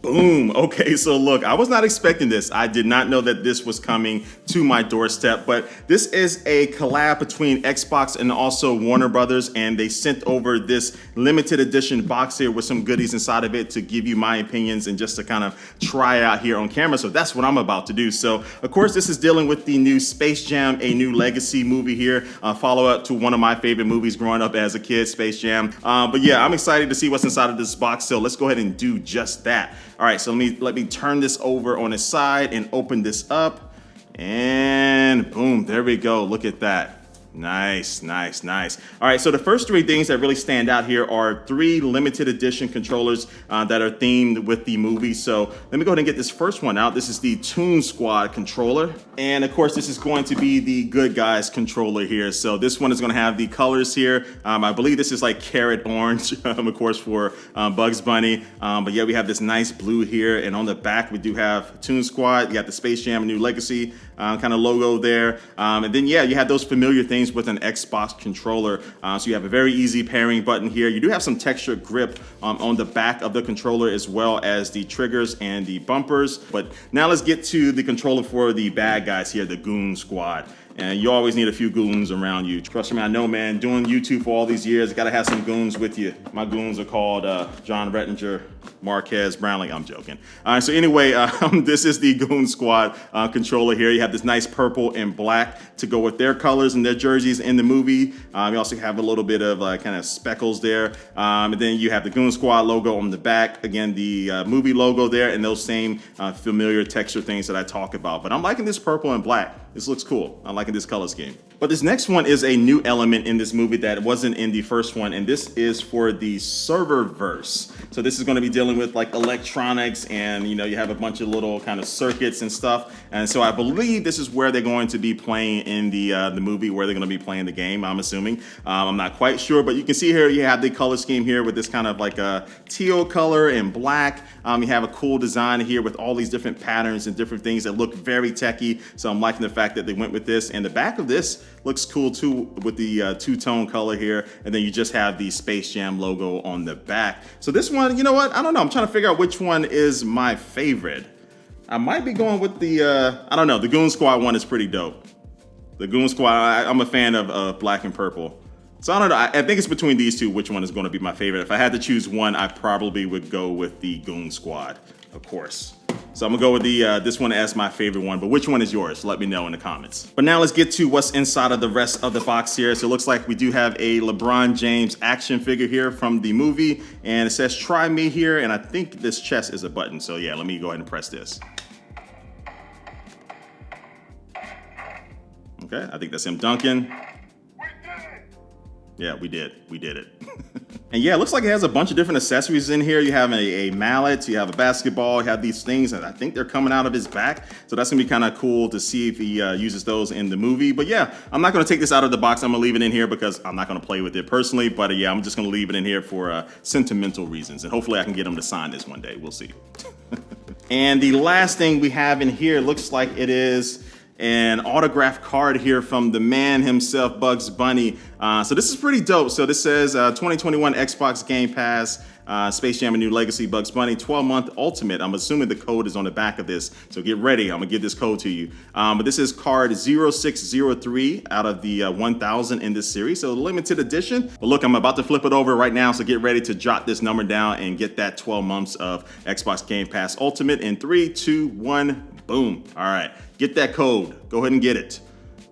Boom. Okay, so look, I was not expecting this. I did not know that this was coming to my doorstep, but this is a collab between Xbox and also Warner Brothers, and they sent over this limited edition box here with some goodies inside of it to give you my opinions and just to kind of try out here on camera. So that's what I'm about to do. So of course, this is dealing with the new Space Jam, a new legacy movie here, follow up to one of my favorite movies growing up as a kid, Space Jam. But yeah, I'm excited to see what's inside of this box. So let's go ahead and do just that. All right, so let me turn this over on its side and open this up. And boom, there we go. Look at that. Nice, nice, nice. All right, so the first three things that really stand out here are three limited edition controllers that are themed with the movie. So let me go ahead and get this first one out. This is the Toon Squad controller. And of course, this is going to be the Good Guys controller here. So this one is gonna have the colors here. I believe this is like carrot orange, of course, for Bugs Bunny. But yeah, we have this nice blue here. And on the back, we do have Toon Squad. You got the Space Jam New Legacy kind of logo there. And then, yeah, you have those familiar things with an Xbox controller. So you have a very easy pairing button here. You do have some textured grip on the back of the controller as well as the triggers and the bumpers. But now let's get to the controller for the bad guys here, the Goon Squad. And you always need a few goons around you. Trust me, I know, man. Doing YouTube for all these years, gotta have some goons with you. My goons are called John Rettinger, Marquez Brownlee. I'm joking. All right, so anyway, this is the Goon Squad controller here. You have this nice purple and black to go with their colors and their jerseys in the movie. You also have a little bit of kind of speckles there. And then you have the Goon Squad logo on the back. Again, the movie logo there and those same familiar texture things that I talk about. But I'm liking this purple and black. This looks cool. I'm liking this color scheme. But this next one is a new element in this movie that wasn't in the first one, and this is for the serververse. So this is going to be dealing with like electronics, and you know, you have a bunch of little kind of circuits and stuff. And so I believe this is where they're going to be playing in the movie, where they're going to be playing the game, I'm assuming. I'm not quite sure, but you can see here you have the color scheme here with this kind of like a teal color and black. You have a cool design here with all these different patterns and different things that look very techy. So I'm liking the fact that they went with this, and the back of this looks cool too with the two-tone color here, and then you just have the Space Jam logo on the back. So this one, you know what? I don't know. I'm trying to figure out which one is my favorite. I might be going with the, I don't know. The Goon Squad one is pretty dope. The Goon Squad, I'm a fan of black and purple. So I don't know. I think it's between these two, which one is going to be my favorite. If I had to choose one, I probably would go with the Goon Squad, of course. So I'm gonna go with this one as my favorite one, but which one is yours? Let me know in the comments. But now let's get to what's inside of the rest of the box here. So it looks like we do have a LeBron James action figure here from the movie, and it says "Try me" here, and I think this chest is a button. So yeah, let me go ahead and press this. Okay, I think that's him dunking. Yeah, we did it. And yeah, it looks like it has a bunch of different accessories in here. You have a mallet, you have a basketball, you have these things, and I think they're coming out of his back. So that's gonna be kind of cool to see if he uses those in the movie. But yeah, I'm not gonna take this out of the box. I'm gonna leave it in here because I'm not gonna play with it personally. But yeah, I'm just gonna leave it in here for sentimental reasons. And hopefully I can get him to sign this one day. We'll see. And the last thing we have in here looks like it is an autograph card here from the man himself, Bugs Bunny. So this is pretty dope. So this says 2021 Xbox Game Pass, Space Jam: A New Legacy, Bugs Bunny, 12-month Ultimate. I'm assuming the code is on the back of this, so get ready. I'm gonna give this code to you. But this is card 0603 out of the 1000 in this series, so limited edition. But look, I'm about to flip it over right now, so get ready to jot this number down and get that 12 months of Xbox Game Pass Ultimate in 3, 2, 1, boom. All right, get that code. Go ahead and get it.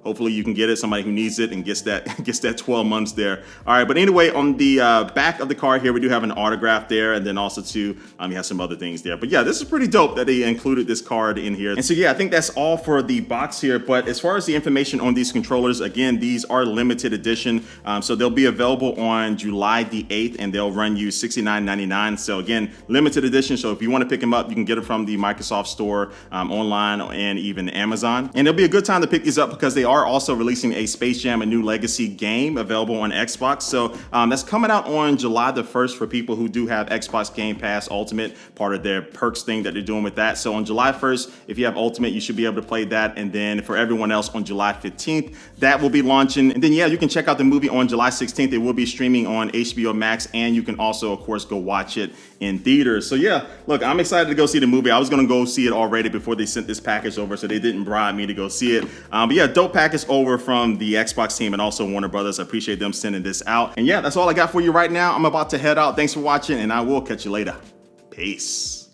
Hopefully you can get it, somebody who needs it and gets that 12 months there. All right, but anyway, on the back of the card here, we do have an autograph there, and then also too, you have some other things there. But yeah, this is pretty dope that they included this card in here. And so yeah, I think that's all for the box here. But as far as the information on these controllers, again, these are limited edition. So they'll be available on July the 8th, and they'll run you $69.99. So again, limited edition. So if you want to pick them up, you can get them from the Microsoft Store, online, and even Amazon. And it'll be a good time to pick these up because they are are also releasing a Space Jam: A New Legacy game available on Xbox. So that's coming out on July the 1st for people who do have Xbox Game Pass Ultimate, part of their perks thing that they're doing with that. So on July 1st, if you have Ultimate, you should be able to play that. And then for everyone else on July 15th, that will be launching. And then, yeah, you can check out the movie on July 16th. It will be streaming on HBO Max, and you can also, of course, go watch it in theaters. So yeah, look, I'm excited to go see the movie. I was gonna go see it already before they sent this package over, so they didn't bribe me to go see it. But yeah, dope package over from the Xbox team and also Warner Brothers. I appreciate them sending this out. And yeah, that's all I got for you right now. I'm about to head out. Thanks for watching, and I will catch you later. Peace.